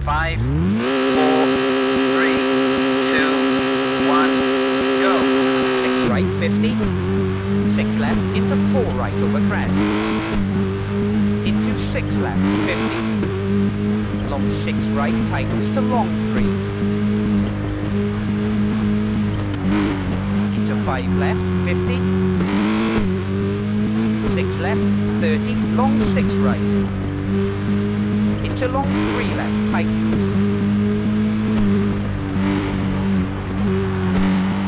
5, 4, 3, 2, 1, go. 6 right, 50. 6 left, into 4 right over crest. Into 6 left, 50. Long 6 right, tightens to long 3. Into 5 left, 50. 6 left, 30, long 6 right. Into long 3 left, tightens.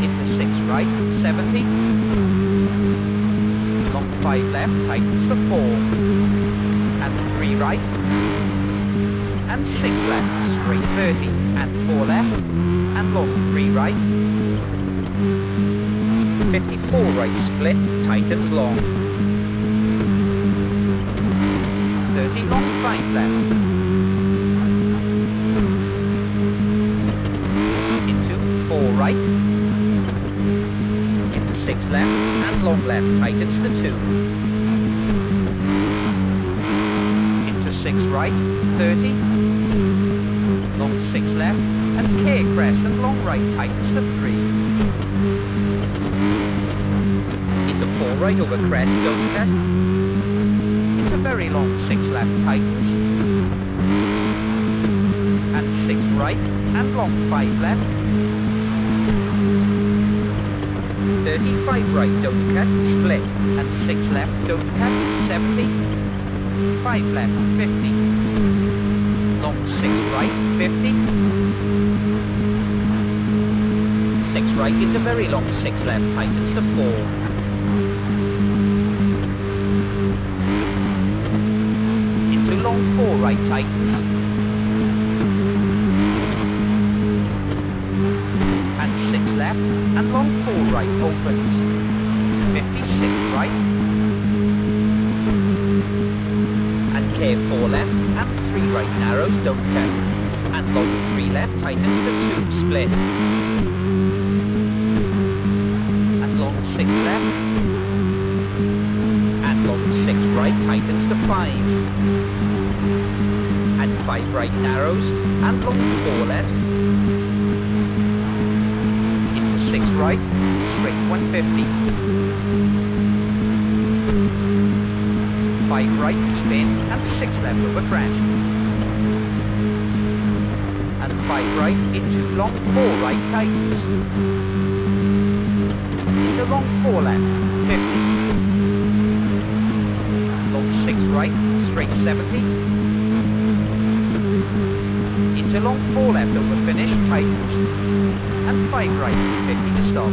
Into 6 right, 70. Long 5 left, tightens to 4. And 3 right. And 6 left, straight 30. And 4 left. And long 3 right. 54 right split, tightens long. 30 long 5 left. Into 4 right. Into 6 left and long left, tightens to 2. Into 6 right, 30. Long 6 left and K crest and long right, tightens to 3. Into 4 right over crest, don't cut. Very long 6 left, tightens. And 6 right and long 5 left. 35 right, don't cut, split. And 6 left, don't cut, 70. 5 left, 50. Long 6 right, 50. 6 right into very long 6 left, tightens to 4. Long 4 right, tightens. And 6 left, and long 4 right, opens. 56 right. And K 4 left, and 3 right narrows, don't cut. And long 3 left, tightens to 2, split. And long 6 left. And long 6 right, tightens to 5. And 5 right narrows, and long 4 left. Into 6 right, straight 150. 5 right, keep in, and 6 left over crest. And 5 right, into long 4 right, tightens. Into long 4 left, 50. Long 6 right, straight 70. Into long 4 left over finish, tightens. And 5 right, 50 to stop.